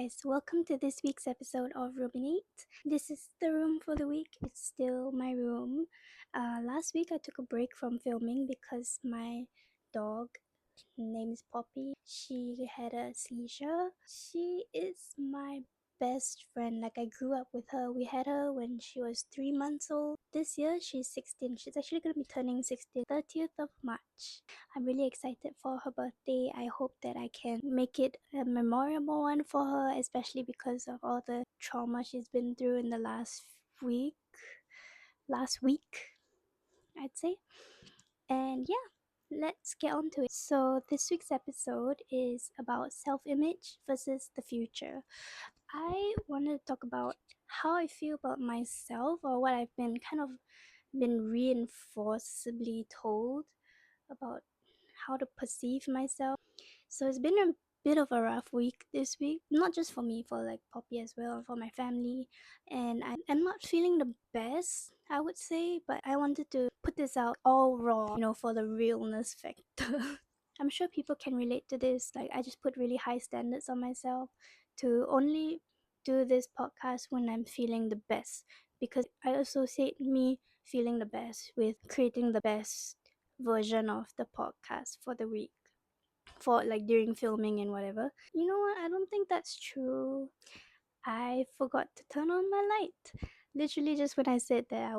guys, welcome to this week's episode of Roominate. This is the room for the week. It's still my room. Last week I took a break from filming because my dog, name is Poppy, she had a seizure. She is my best friend. Like, I grew up with her. We had her when she was 3 months old. This year she's 16. She's actually going to be turning 16, 30th of March. I'm really excited for her birthday. I hope that I can make it a memorable one for her, especially because of all the trauma she's been through in the week. Last week, I'd say. And yeah, let's get on to it. So, this week's episode is about self image versus the future. I wanted to talk about how I feel about myself, or what I've been reinforcibly told about how to perceive myself. So it's been a bit of a rough week this week, not just for me, for like Poppy as well, for my family. And I'm not feeling the best, I would say, but I wanted to put this out all raw, for the realness factor. I'm sure people can relate to this. Like, I just put really high standards on myself to only do this podcast when I'm feeling the best, because I associate me feeling the best with creating the best version of the podcast for the week, for like during filming and whatever. You know what? I don't think that's true. I forgot to turn on my light. Literally just when I said that I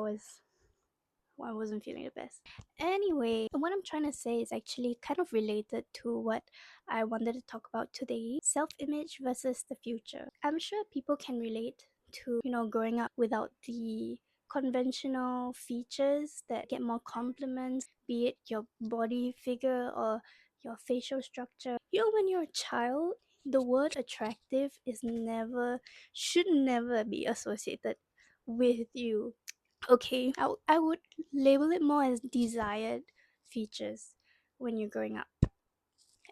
wasn't feeling the best. Anyway, what I'm trying to say is actually kind of related to what I wanted to talk about today: self image versus the future. I'm sure people can relate to, growing up without the conventional features that get more compliments, be it your body figure or your facial structure. When you're a child, the word attractive should never be associated with you. Okay, I would label it more as desired features when you're growing up.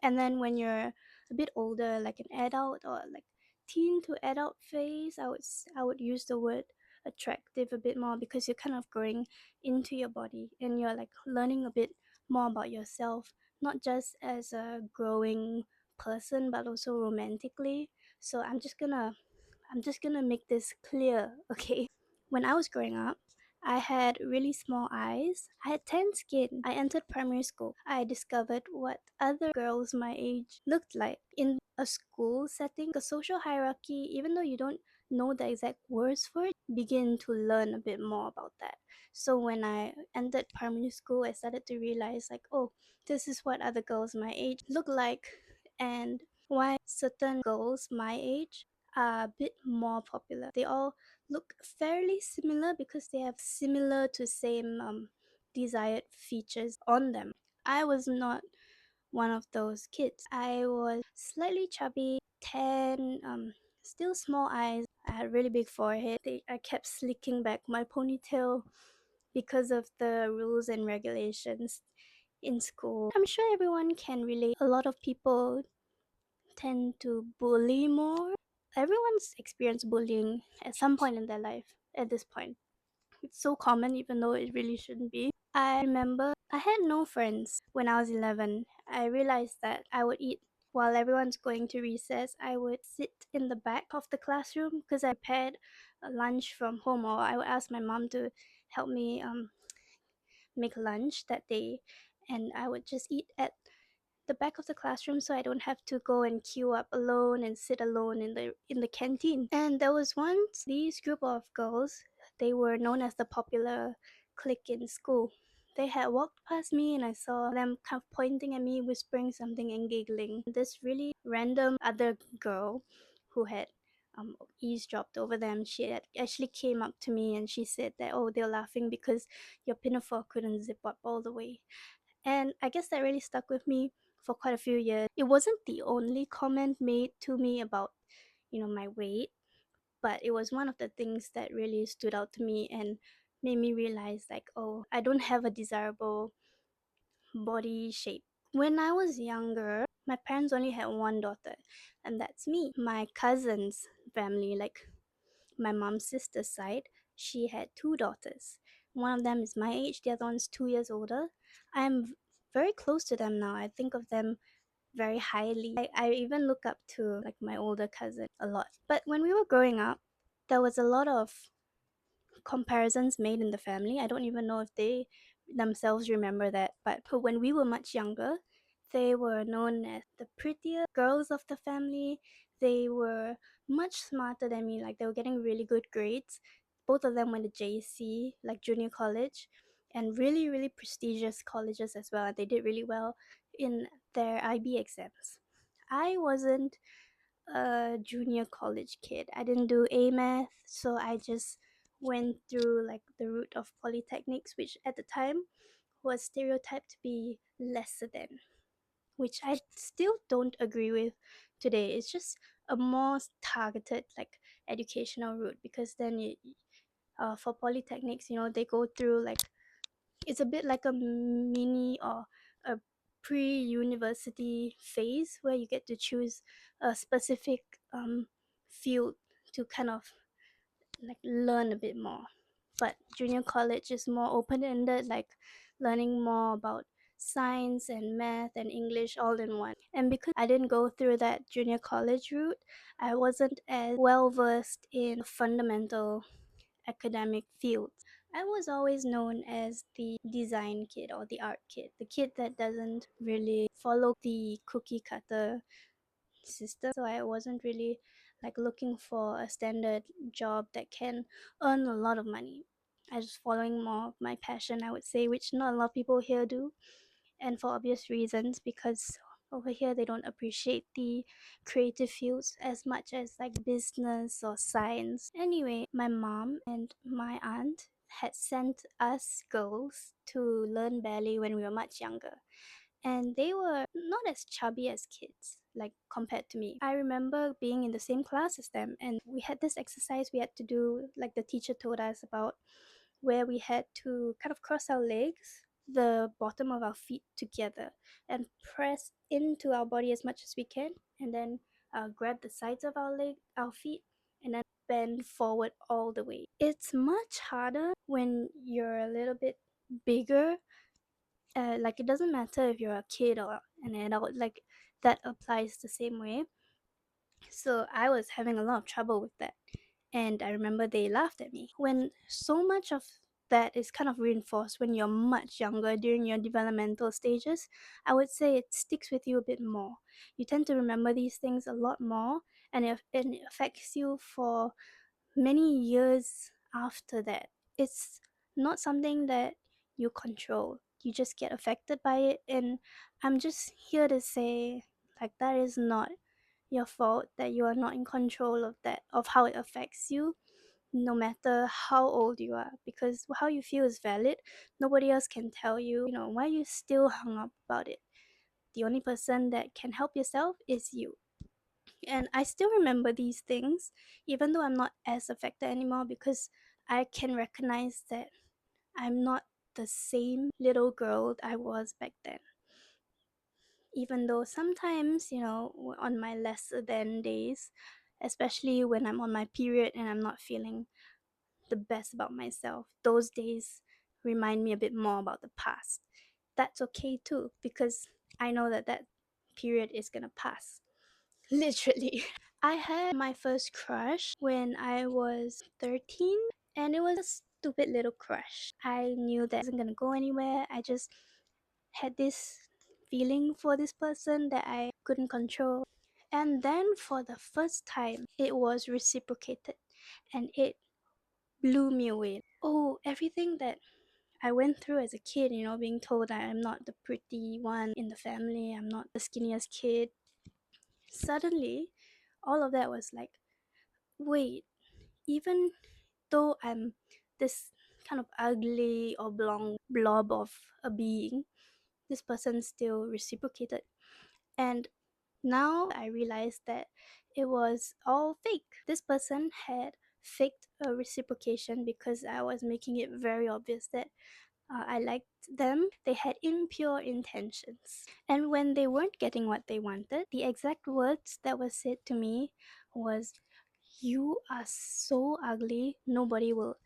And then when you're a bit older, like an adult or like teen to adult phase, I would use the word attractive a bit more, because you're kind of growing into your body and you're like learning a bit more about yourself, not just as a growing person but also romantically. So I'm just gonna make this clear, okay? When I was growing up, I had really small eyes. I had tan skin. I entered primary school. I discovered what other girls my age looked like in a school setting. A social hierarchy, even though you don't know the exact words for it, begin to learn a bit more about that. So when I entered primary school, I started to realize, like, oh, this is what other girls my age look like, and why certain girls my age are a bit more popular. They all look fairly similar because they have similar to same desired features on them. I was not one of those kids. I was slightly chubby, tan, still small eyes. I had really big forehead. I kept slicking back my ponytail because of the rules and regulations in school. I'm sure everyone can relate. A lot of people tend to bully more. Everyone's experienced bullying at some point in their life at this point. It's so common, even though it really shouldn't be. I remember I had no friends when I was 11. I realized that I would eat while everyone's going to recess. I would sit in the back of the classroom because I prepared a lunch from home, or I would ask my mom to help me make lunch that day, and I would just eat at the back of the classroom so I don't have to go and queue up alone and sit alone in the canteen. And there was once these group of girls, they were known as the popular clique in school. They had walked past me and I saw them kind of pointing at me, whispering something and giggling. This really random other girl who had eavesdropped over them, she had actually came up to me and she said that, oh, they're laughing because your pinafore couldn't zip up all the way. And I guess that really stuck with me for quite a few years. It wasn't the only comment made to me about, my weight, but it was one of the things that really stood out to me and made me realize, like, oh, I don't have a desirable body shape. When I was younger, my parents only had one daughter, and that's me. My cousin's family, like my mom's sister's side, she had two daughters. One of them is my age, the other one's 2 years older. I'm very close to them now. I think of them very highly. I even look up to like my older cousin a lot. But when we were growing up, there was a lot of comparisons made in the family. I don't even know if they themselves remember that, but when we were much younger, they were known as the prettier girls of the family. They were much smarter than me, like they were getting really good grades. Both of them went to JC, like junior college, and really, really prestigious colleges as well. They did really well in their IB exams. I wasn't a junior college kid. I didn't do A math, so I just went through like the route of polytechnics, which at the time was stereotyped to be lesser than, which I still don't agree with today. It's just a more targeted like educational route, because then for polytechnics, they go through like, it's a bit like a mini or a pre-university phase where you get to choose a specific field to kind of like learn a bit more. But junior college is more open-ended, like learning more about science and math and English all in one. And because I didn't go through that junior college route, I wasn't as well versed in fundamental academic fields. I was always known as the design kid or the art kid, the kid that doesn't really follow the cookie cutter system. So I wasn't really like looking for a standard job that can earn a lot of money. I was following more of my passion, I would say, which not a lot of people here do, and for obvious reasons, because over here they don't appreciate the creative fields as much as like business or science. Anyway, my mom and my aunt had sent us girls to learn ballet when we were much younger, and they were not as chubby as kids, like compared to me. I remember being in the same class as them, and we had this exercise we had to do, like the teacher told us about, where we had to kind of cross our legs, the bottom of our feet together, and press into our body as much as we can, and then grab the sides of our feet, and then bend forward all the way. It's much harder when you're a little bit bigger. Like it doesn't matter if you're a kid or an adult, like that applies the same way. So I was having a lot of trouble with that. And I remember they laughed at me. When so much of that is kind of reinforced when you're much younger during your developmental stages, I would say it sticks with you a bit more. You tend to remember these things a lot more, and it affects you for many years after that. It's not something that you control. You just get affected by it, and I'm just here to say, like, that is not your fault, that you are not in control of that, of how it affects you, no matter how old you are, because how you feel is valid. Nobody else can tell you, why you still hung up about it. The only person that can help yourself is you. And I still remember these things, even though I'm not as affected anymore, because I can recognize that I'm not the same little girl I was back then. Even though sometimes, on my lesser than days, especially when I'm on my period and I'm not feeling the best about myself, those days remind me a bit more about the past. That's okay too, because I know that that period is gonna pass. Literally. I had my first crush when I was 13, and it was a stupid little crush. I knew that it wasn't gonna go anywhere. I just had this feeling for this person that I couldn't control. And then for the first time, it was reciprocated, and it blew me away. Oh, everything that I went through as a kid, being told that I'm not the pretty one in the family, I'm not the skinniest kid. Suddenly, all of that was like, wait, even though I'm this kind of ugly oblong blob of a being, this person still reciprocated. And now I realized that it was all fake. This person had faked a reciprocation because I was making it very obvious that I liked them. They had impure intentions. And when they weren't getting what they wanted, the exact words that were said to me was, "You are so ugly, nobody will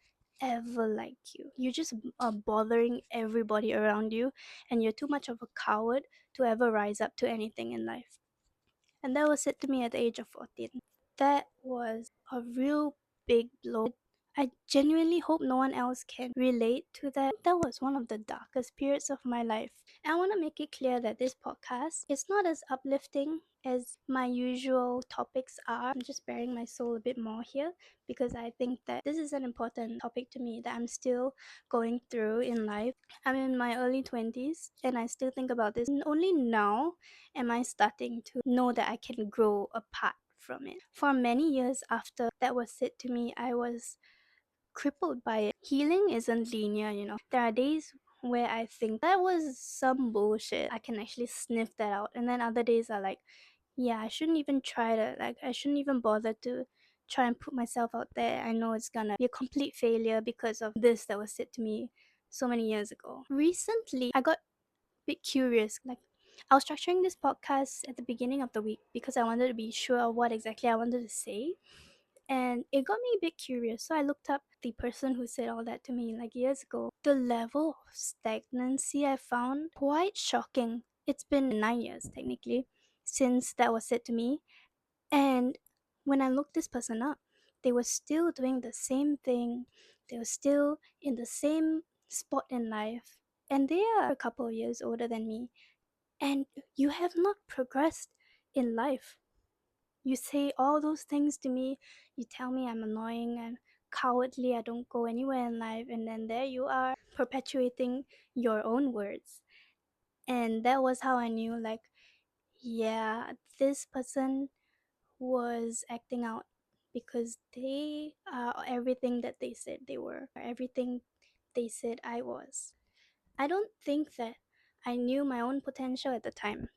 ever like you. You just are bothering everybody around you, and you're too much of a coward to ever rise up to anything in life. And that was said to me at the age of 14. That was a real big blow. I genuinely hope no one else can relate to that. That was one of the darkest periods of my life. And I want to make it clear that this podcast is not as uplifting as my usual topics are. I'm just bearing my soul a bit more here because I think that this is an important topic to me that I'm still going through in life. I'm in my early 20s and I still think about this. And only now am I starting to know that I can grow apart from it. For many years after that was said to me, I was crippled by it. Healing isn't linear. There are days where I think that was some bullshit. I can actually sniff that out. And then other days are like, yeah, I shouldn't even try to, like, I shouldn't even bother to try and put myself out there. I know it's gonna be a complete failure because of this that was said to me so many years ago. Recently, I got a bit curious. Like, I was structuring this podcast at the beginning of the week because I wanted to be sure of what exactly I wanted to say, and it got me a bit curious. So I looked up the person who said all that to me like years ago. The level of stagnancy I found quite shocking. It's been 9 years technically since that was said to me. And when I looked this person up, they were still doing the same thing. They were still in the same spot in life. And they are a couple of years older than me. And you have not progressed in life. You say all those things to me. You tell me I'm annoying and cowardly, I don't go anywhere in life, and then there you are perpetuating your own words. And that was how I knew, like, yeah, this person was acting out because they are everything that they said they were, everything they said I was. I don't think that I knew my own potential at the time.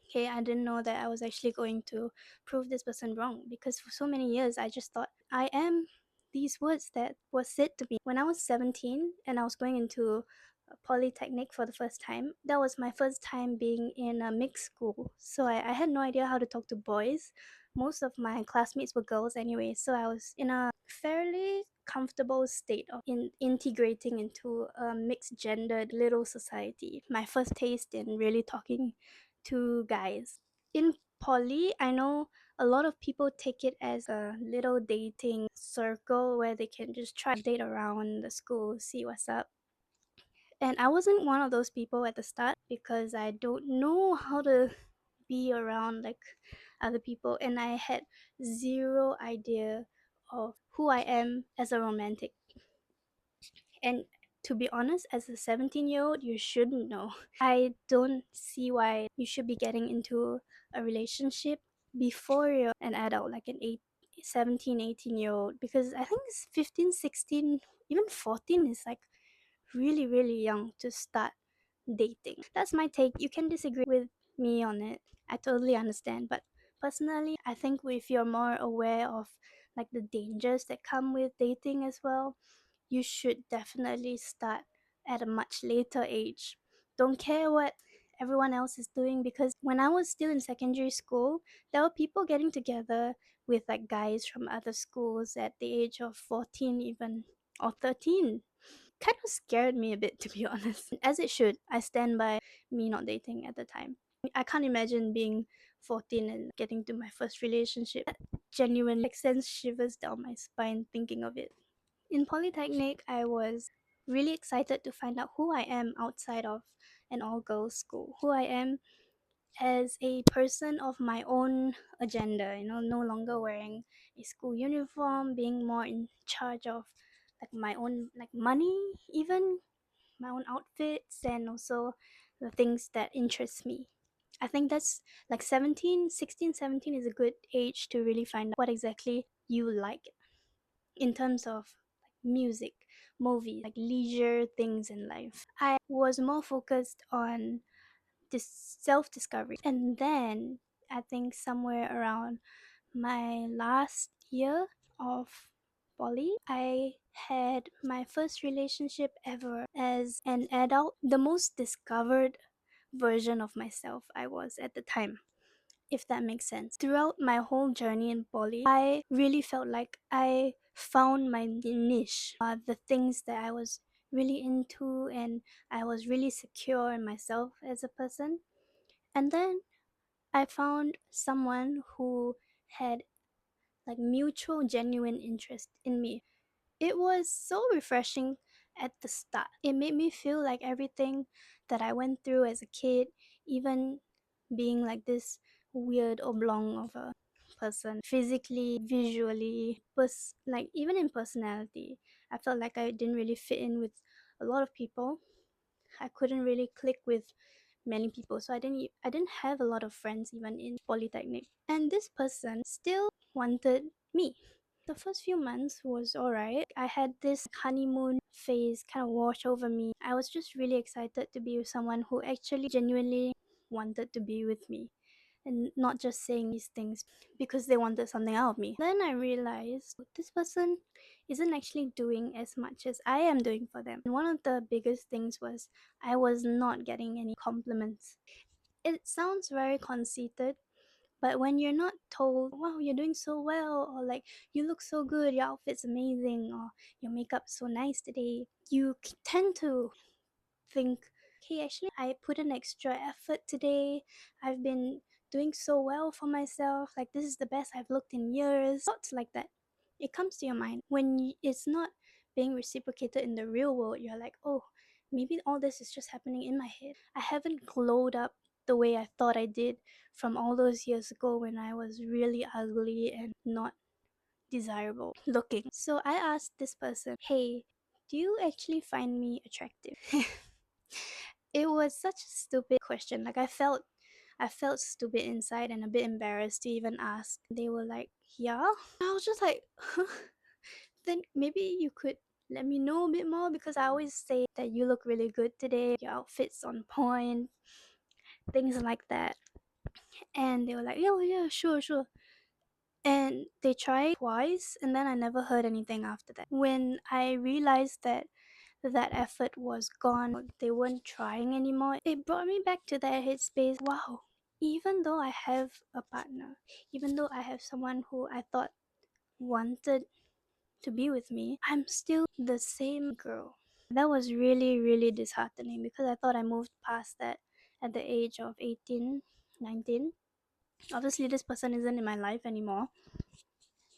Okay, I didn't know that I was actually going to prove this person wrong because for so many years I just thought I am these words that was said to me. When I was 17 and I was going into a polytechnic for the first time, that was my first time being in a mixed school. So I had no idea how to talk to boys. Most of my classmates were girls anyway, so I was in a fairly comfortable state of integrating into a mixed gendered little society. My first taste in really talking to guys. In poly, I know a lot of people take it as a little dating circle where they can just try to date around the school, see what's up. And I wasn't one of those people at the start because I don't know how to be around like other people, and I had zero idea of who I am as a romantic. And to be honest, as a 17-year-old, you shouldn't know. I don't see why you should be getting into a relationship before you're an adult, like an 17, 18-year-old, because I think it's 15, 16, even 14 is like really, really young to start dating. That's my take. You can disagree with me on it. I totally understand. But personally, I think if you're more aware of like the dangers that come with dating as well, you should definitely start at a much later age. Don't care what everyone else is doing, because when I was still in secondary school, there were people getting together with like guys from other schools at the age of 14 even, or 13. Kind of scared me a bit, to be honest. As it should. I stand by me not dating at the time. I can't imagine being 14 and getting to my first relationship. That genuinely like, sends shivers down my spine thinking of it. In Polytechnic, I was really excited to find out who I am outside of an all girls school, who I am as a person of my own agenda, no longer wearing a school uniform, being more in charge of like my own like money, even my own outfits, and also the things that interest me. I think that's like 17, 16, 17 is a good age to really find out what exactly you like in terms of like music, movies, like leisure things in life. I was more focused on this self discovery. And then I think somewhere around my last year of poly, I had my first relationship ever as an adult, the most discovered version of myself I was at the time, if that makes sense. Throughout my whole journey in poly, I really felt like I found my niche, the things that I was really into, and I was really secure in myself as a person. And then I found someone who had like mutual, genuine interest in me. It was so refreshing at the start. It made me feel like everything that I went through as a kid, even being like this weird oblong of a person, physically, visually, like even in personality, I felt like I didn't really fit in with a lot of people. I couldn't really click with many people, so I didn't have a lot of friends even in polytechnic. And this person still wanted me. The first few months was alright. I had this honeymoon phase kind of wash over me. I was just really excited to be with someone who actually genuinely wanted to be with me and not just saying these things because they wanted something out of me. Then I realized this person isn't actually doing as much as I am doing for them. And one of the biggest things was I was not getting any compliments. It sounds very conceited, but when you're not told, wow, you're doing so well, or like, you look so good, your outfit's amazing, or your makeup's so nice today, you tend to think, okay, actually, I put an extra effort today. I've been doing so well for myself. Like, this is the best I've looked in years. Thoughts like that. It comes to your mind. When it's not being reciprocated in the real world, you're like, oh, maybe all this is just happening in my head. I haven't glowed up the way I thought I did from all those years ago when I was really ugly and not desirable looking. So I asked this person, hey, do you actually find me attractive? It was such a stupid question. Like I felt stupid inside and a bit embarrassed to even ask. They were like, yeah. I was just like, huh? Then maybe you could let me know a bit more because I always say that you look really good today, your outfit's on point, things like that. And they were like, yeah, yeah, sure, sure. And they tried twice and then I never heard anything after that. When I realized that that effort was gone, they weren't trying anymore, it brought me back to that headspace. Wow, even though I have a partner, even though I have someone who I thought wanted to be with me, I'm still the same girl. That was really, really disheartening because I thought I moved past that at the age of 18, 19. Obviously, this person isn't in my life anymore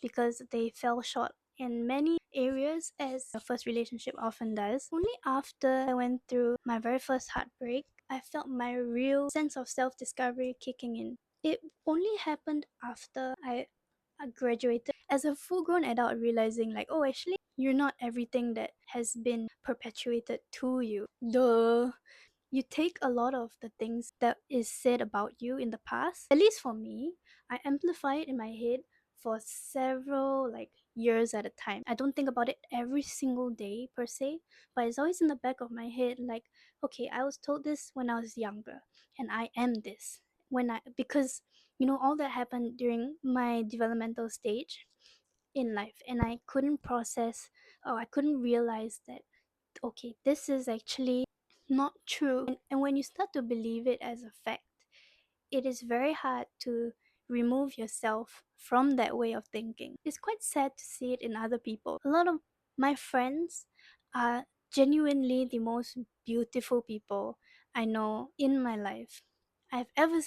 because they fell short in many areas as a first relationship often does. Only after I went through my very first heartbreak, I felt my real sense of self discovery kicking in. It only happened after I graduated as a full grown adult, realizing, like, oh, actually, you're not everything that has been perpetuated to you. Duh. You take a lot of the things that is said about you in the past, at least for me, I amplify it in my head for several like years at a time. I don't think about it every single day per se, but it's always in the back of my head, like, okay, I was told this when I was younger and I am this when I because all that happened during my developmental stage in life, and I couldn't process, or I couldn't realize that, okay, this is actually not true. And when you start to believe it as a fact, it is very hard to remove yourself from that way of thinking. It's quite sad to see it in other people. A lot of my friends are genuinely the most beautiful people I know in my life. I've ever,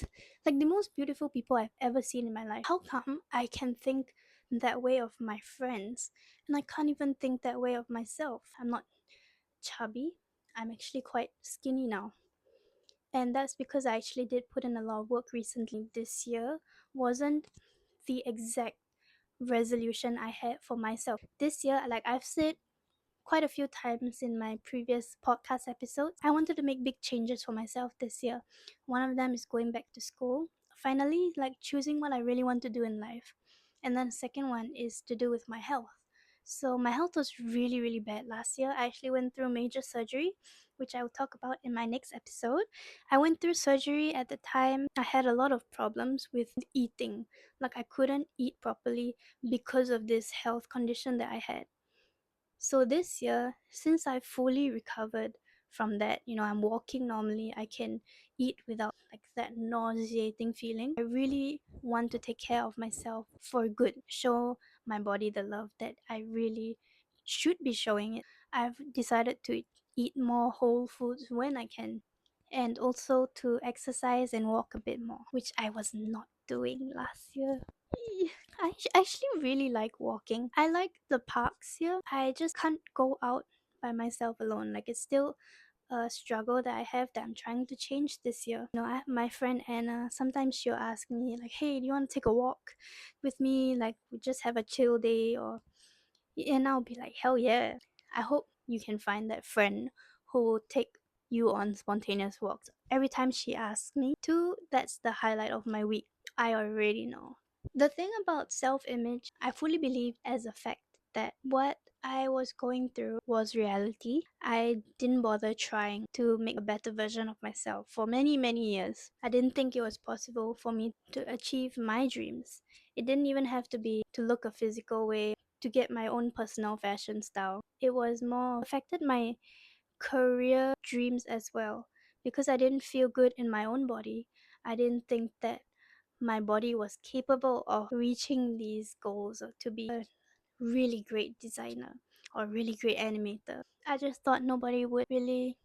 like, the most beautiful people I've ever seen in my life. How come I can think that way of my friends and I can't even think that way of myself? I'm not chubby. I'm actually quite skinny now. And that's because I actually did put in a lot of work recently. This year wasn't the exact resolution I had for myself. This year, like I've said quite a few times in my previous podcast episodes, I wanted to make big changes for myself this year. One of them is going back to school. Finally, like choosing what I really want to do in life. And then the second one is to do with my health. So my health was really, really bad last year. I actually went through major surgery, which I will talk about in my next episode. I went through surgery at the time. I had a lot of problems with eating. Like I couldn't eat properly because of this health condition that I had. So this year, since I fully recovered from that, I'm walking normally, I can eat without like that nauseating feeling. I really want to take care of myself for good, show my body the love that I really should be showing it. I've decided to eat more whole foods when I can. and also to exercise and walk a bit more, which I was not doing last year. I actually really like walking. I like the parks here. I just can't go out by myself alone. Like, it's still a struggle that I have that I'm trying to change this year. I have my friend Anna. Sometimes she'll ask me like, "Hey, do you want to take a walk with me? Like, we just have a chill day." Or and I'll be like, "Hell yeah!" I hope you can find that friend who will take you on spontaneous walks. Every time she asks me to, that's the highlight of my week. I already know. The thing about self image, I fully believe as a fact that what I was going through was reality. I didn't bother trying to make a better version of myself for many, many years. I didn't think it was possible for me to achieve my dreams. It didn't even have to be to look a physical way, to get my own personal fashion style. It was more affected my career dreams as well because I didn't feel good in my own body. I didn't think that my body was capable of reaching these goals or to be a really great designer or really great animator. I just thought nobody would really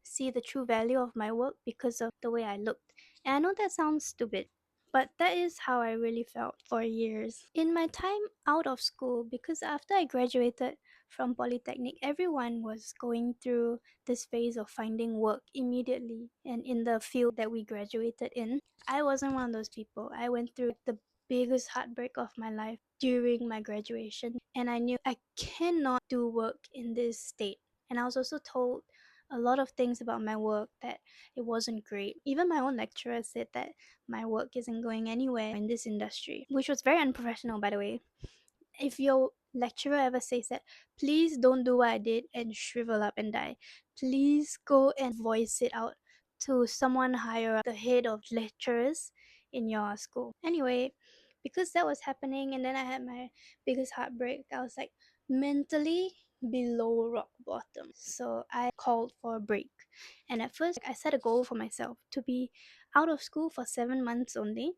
see the true value of my work because of the way I looked. And I know that sounds stupid, but that is how I really felt for years. In my time out of school, because after I graduated from Polytechnic, everyone was going through this phase of finding work immediately and in the field that we graduated in. I wasn't one of those people. I went through the biggest heartbreak of my life during my graduation, and I knew I cannot do work in this state. And I was also told a lot of things about my work that it wasn't great. Even my own lecturer said that my work isn't going anywhere in this industry, which was very unprofessional, by the way. If your lecturer ever says that, please don't do what I did and shrivel up and die. Please go and voice it out to someone higher up, the head of lecturers in your school. Anyway, because that was happening, and then I had my biggest heartbreak, I was like mentally below rock bottom. So I called for a break. And at first, I set a goal for myself to be out of school for 7 months only,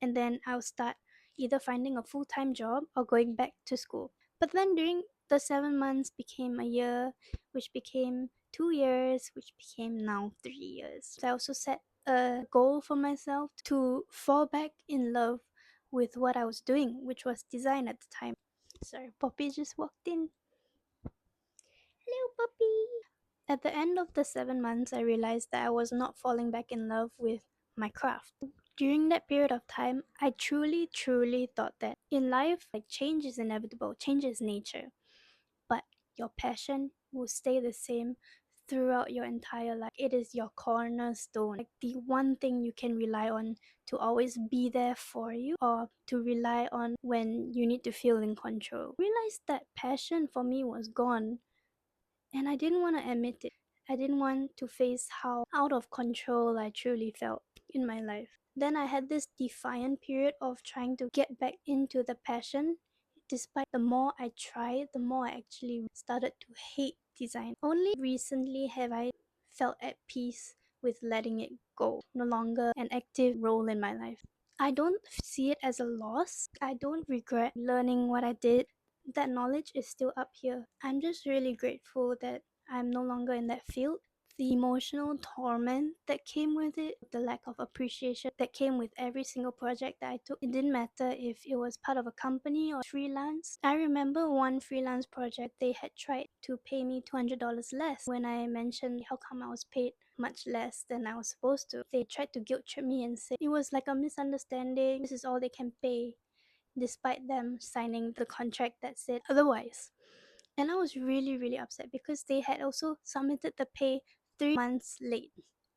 and then I'll start either finding a full time job or going back to school. But then during the 7 months became a year, which became 2 years, which became now 3 years. So I also set a goal for myself to fall back in love with what I was doing, which was design at the time. Sorry, Poppy just walked in. Hello, Poppy. At the end of the 7 months, I realized that I was not falling back in love with my craft. During that period of time, I truly, truly thought that in life, like, change is inevitable, change is nature, but your passion will stay the same throughout your entire life. It is your cornerstone, like the one thing you can rely on to always be there for you or to rely on when you need to feel in control. I realized that passion for me was gone, and I didn't want to admit it. I didn't want to face how out of control I truly felt in my life. Then I had this defiant period of trying to get back into the passion. Despite the more I tried, the more I actually started to hate design. Only recently have I felt at peace with letting it go, no longer an active role in my life. I don't see it as a loss. I don't regret learning what I did. That knowledge is still up here. I'm just really grateful that I'm no longer in that field. The emotional torment that came with it, the lack of appreciation that came with every single project that I took, it didn't matter if it was part of a company or freelance. I remember one freelance project, they had tried to pay me $200 less when I mentioned how come I was paid much less than I was supposed to. They tried to guilt trip me and say it was like a misunderstanding, this is all they can pay, despite them signing the contract that said otherwise. And I was really, really upset because they had also submitted the pay 3 months late.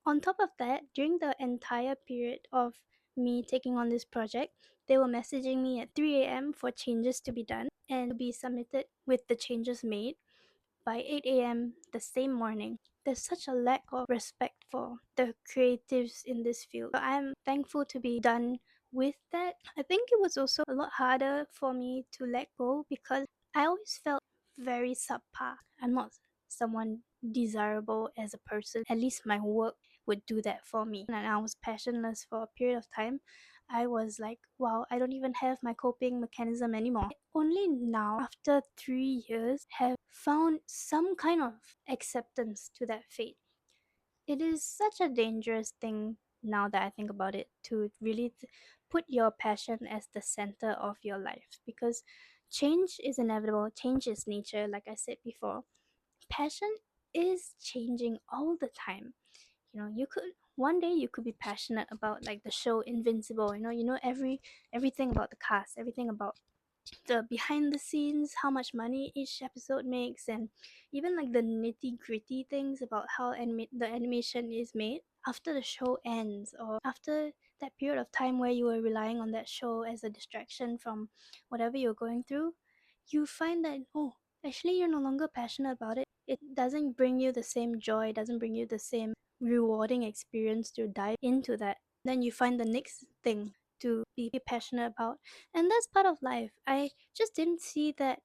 On top of that, during the entire period of me taking on this project, they were messaging me at 3 a.m. for changes to be done and to be submitted with the changes made by 8 a.m. the same morning. There's such a lack of respect for the creatives in this field. So I'm thankful to be done with that. I think it was also a lot harder for me to let go because I always felt very subpar. I'm not someone desirable as a person. At least my work would do that for me. And I was passionless for a period of time. I was like, wow, I don't even have my coping mechanism anymore. Only now, after 3 years, have found some kind of acceptance to that fate. It is such a dangerous thing now that I think about it to really put your passion as the center of your life, because change is inevitable, change is nature, like I said before. Passion is changing all the time. You could one day you could be passionate about like the show Invincible. Everything about the cast, everything about the behind the scenes, how much money each episode makes, and even like the nitty gritty things about how the animation is made. After the show ends, or after that period of time where you were relying on that show as a distraction from whatever you're going through, you find that, oh, actually you're no longer passionate about it. It doesn't bring you the same joy, it doesn't bring you the same rewarding experience to dive into that. Then you find the next thing to be passionate about, and that's part of life. I just didn't see that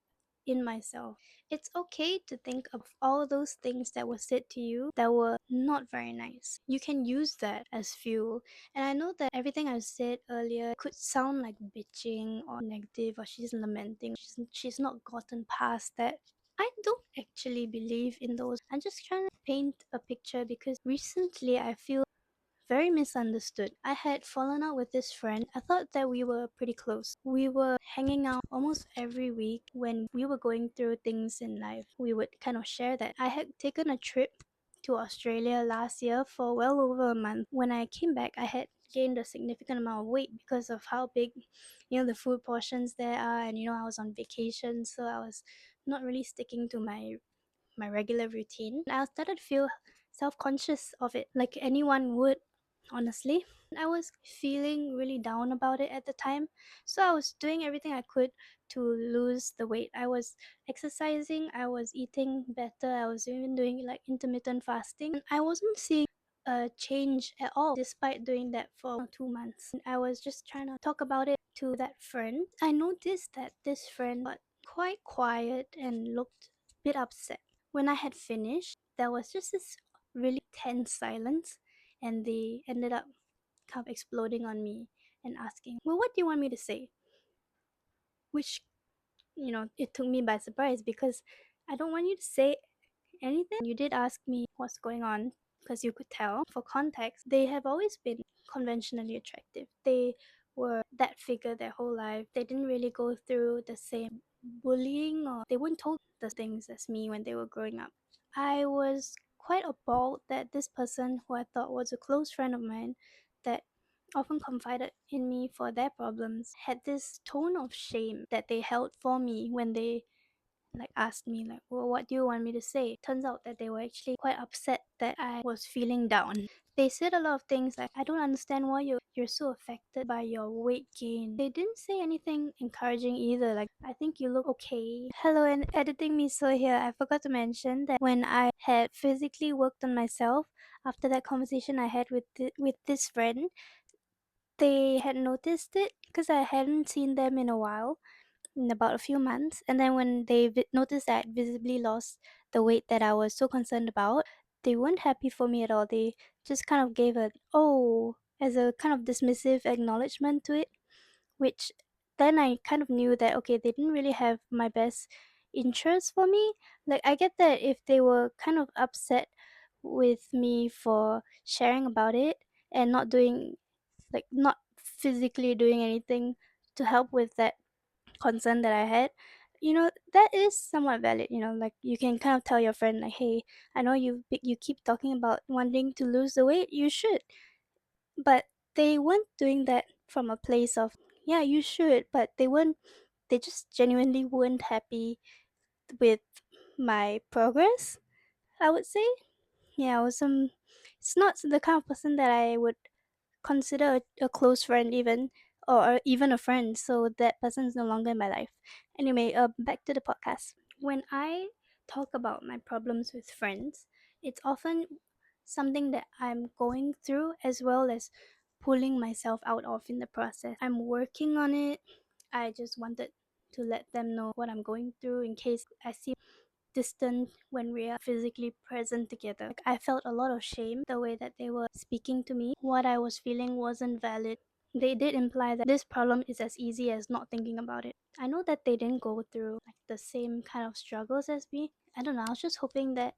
in myself. It's okay to think of all those things that were said to you that were not very nice. You can use that as fuel. And I know that everything I said earlier could sound like bitching or negative, or she's lamenting, she's not gotten past that. I don't actually believe in those. I'm just trying to paint a picture because recently I feel very misunderstood. I had fallen out with this friend. I thought that we were pretty close. We were hanging out almost every week when we were going through things in life. We would kind of share that. I had taken a trip to Australia last year for well over a month. When I came back, I had gained a significant amount of weight because of how big, the food portions there are, and I was on vacation, so I was not really sticking to my regular routine. I started to feel self-conscious of it, like anyone would, honestly. I was feeling really down about it at the time, so I was doing everything I could to lose the weight. I was exercising, I was eating better, I was even doing like intermittent fasting. I wasn't seeing a change at all despite doing that for 2 months. I was just trying to talk about it to that friend. I noticed that this friend got quite quiet and looked a bit upset. When I had finished, there was just this really tense silence, and they ended up kind of exploding on me and asking, well, what do you want me to say? Which, it took me by surprise because I don't want you to say anything. You did ask me what's going on because you could tell. For context, they have always been conventionally attractive. They were that figure their whole life. They didn't really go through the same bullying, or they weren't told the things as me when they were growing up. I was quite appalled that this person who I thought was a close friend of mine, that often confided in me for their problems, had this tone of shame that they held for me when they like asked me like, well, what do you want me to say? Turns out that they were actually quite upset that I was feeling down. They said a lot of things like, I don't understand why you're so affected by your weight gain. They didn't say anything encouraging either, like, I think you look okay. Hello, and editing miso here. I forgot to mention that when I had physically worked on myself after that conversation I had with this friend, they had noticed it because I hadn't seen them in a while, in about a few months. And then when they noticed that I visibly lost the weight that I was so concerned about, they weren't happy for me at all. They just kind of gave a, oh, as a kind of dismissive acknowledgement to it, which then I kind of knew that, okay, they didn't really have my best interest for me. Like, I get that if they were kind of upset with me for sharing about it and not doing, like, not physically doing anything to help with that concern that I had, that is somewhat valid. Like, you can kind of tell your friend like, hey, I know you keep talking about wanting to lose the weight, you should. But they weren't doing that from a place of, yeah, you should, but they just genuinely weren't happy with my progress, I would say. Yeah, I was it's not the kind of person that I would consider a close friend, even, or even a friend, so that person is no longer in my life. Anyway, back to the podcast. When I talk about my problems with friends, it's often something that I'm going through, as well as pulling myself out of in the process. I'm working on it. I just wanted to let them know what I'm going through in case I see distant when we are physically present together. Like, I felt a lot of shame the way that they were speaking to me. What I was feeling wasn't valid. They did imply that this problem is as easy as not thinking about it. I know that they didn't go through like the same kind of struggles as me. I don't know. I was just hoping that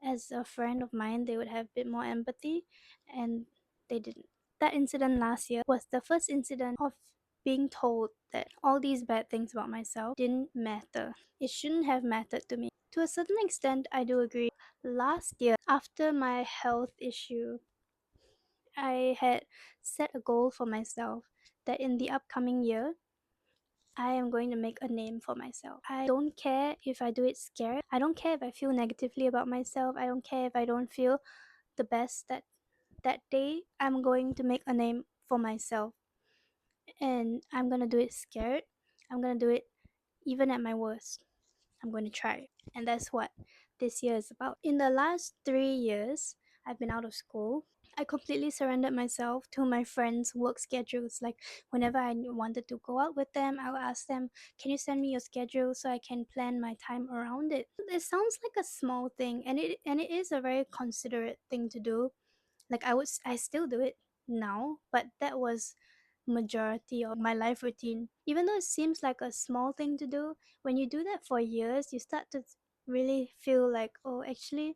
as a friend of mine, they would have a bit more empathy, and they didn't. That incident last year was the first incident of being told that all these bad things about myself didn't matter. It shouldn't have mattered to me. To a certain extent, I do agree. Last year, after my health issue, I had set a goal for myself that in the upcoming year, I am going to make a name for myself. I don't care if I do it scared. I don't care if I feel negatively about myself. I don't care if I don't feel the best that day. I'm going to make a name for myself. And I'm going to do it scared. I'm going to do it even at my worst. I'm going to try. And that's what this year is about. In the last 3 years, I've been out of school. I completely surrendered myself to my friends' work schedules. Like, whenever I wanted to go out with them, I'll ask them, can you send me your schedule so I can plan my time around it? It sounds like a small thing, and it is a very considerate thing to do. Like, I still do it now, but that was majority of my life routine. Even though it seems like a small thing to do, when you do that for years, you start to really feel like, oh, actually,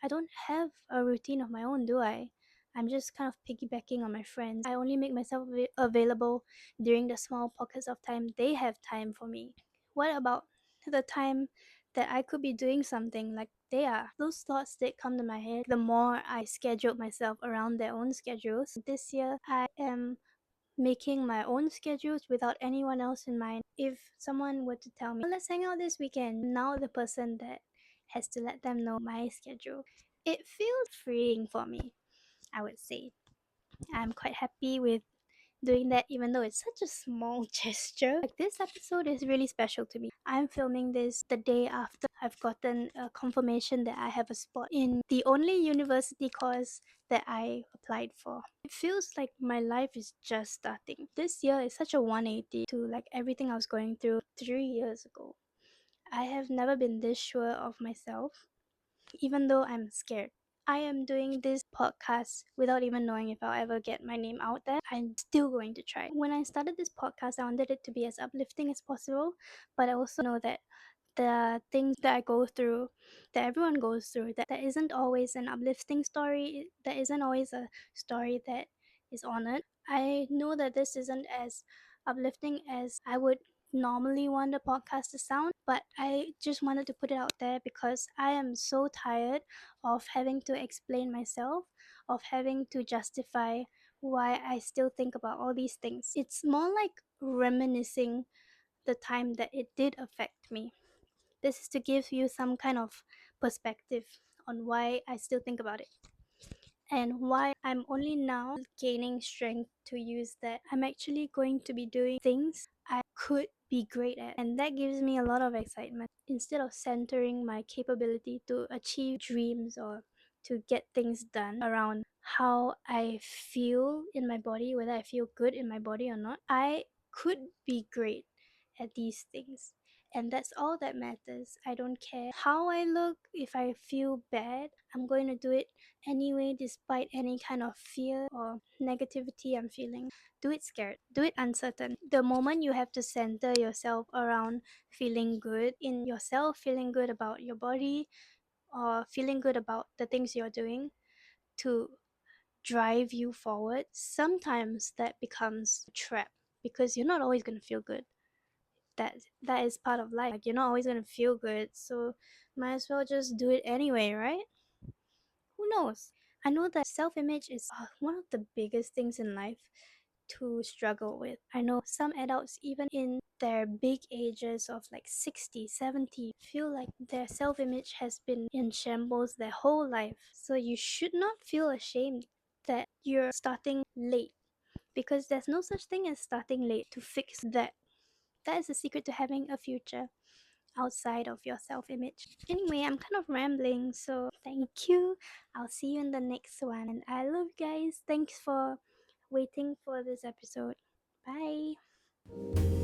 I don't have a routine of my own, do I? I'm just kind of piggybacking on my friends. I only make myself available during the small pockets of time they have time for me. What about the time that I could be doing something like they are? Those thoughts that come to my head the more I scheduled myself around their own schedules. This year, I am making my own schedules without anyone else in mind. If someone were to tell me, "Oh, let's hang out this weekend," now the person that has to let them know my schedule. It feels freeing for me, I would say. I'm quite happy with doing that, even though it's such a small gesture. Like, this episode is really special to me. I'm filming this the day after I've gotten a confirmation that I have a spot in the only university course that I applied for. It feels like my life is just starting. This year is such a 180 to like everything I was going through 3 years ago. I have never been this sure of myself, even though I'm scared. I am doing this podcast without even knowing if I'll ever get my name out there. I'm still going to try. When I started this podcast, I wanted it to be as uplifting as possible, but I also know that the things that I go through, that everyone goes through, that there isn't always an uplifting story, there isn't always a story that is honored. I know that this isn't as uplifting as I would normally want a podcast to sound, but I just wanted to put it out there because I am so tired of having to explain myself, of having to justify why I still think about all these things. It's more like reminiscing the time that it did affect me. This is to give you some kind of perspective on why I still think about it and why I'm only now gaining strength to use that. I'm actually going to be doing things I could be great at, and that gives me a lot of excitement. Instead of centering my capability to achieve dreams or to get things done around how I feel in my body, whether I feel good in my body or not, I could be great at these things. And that's all that matters. I don't care how I look. If I feel bad, I'm going to do it anyway, despite any kind of fear or negativity I'm feeling. Do it scared, do it uncertain. The moment you have to center yourself around feeling good in yourself, feeling good about your body, or feeling good about the things you're doing to drive you forward, sometimes that becomes a trap because you're not always going to feel good. That is part of life. Like, you're not always going to feel good, so might as well just do it anyway, right? Who knows? I know that self image is one of the biggest things in life to struggle with. I know some adults, even in their big ages of like 60, 70, feel like their self image has been in shambles their whole life. So you should not feel ashamed that you're starting late, because there's no such thing as starting late to fix that. That is the secret to having a future outside of your self image. Anyway, I'm kind of rambling, so thank you. I'll see you in the next one. And I love you guys. Thanks for waiting for this episode. Bye.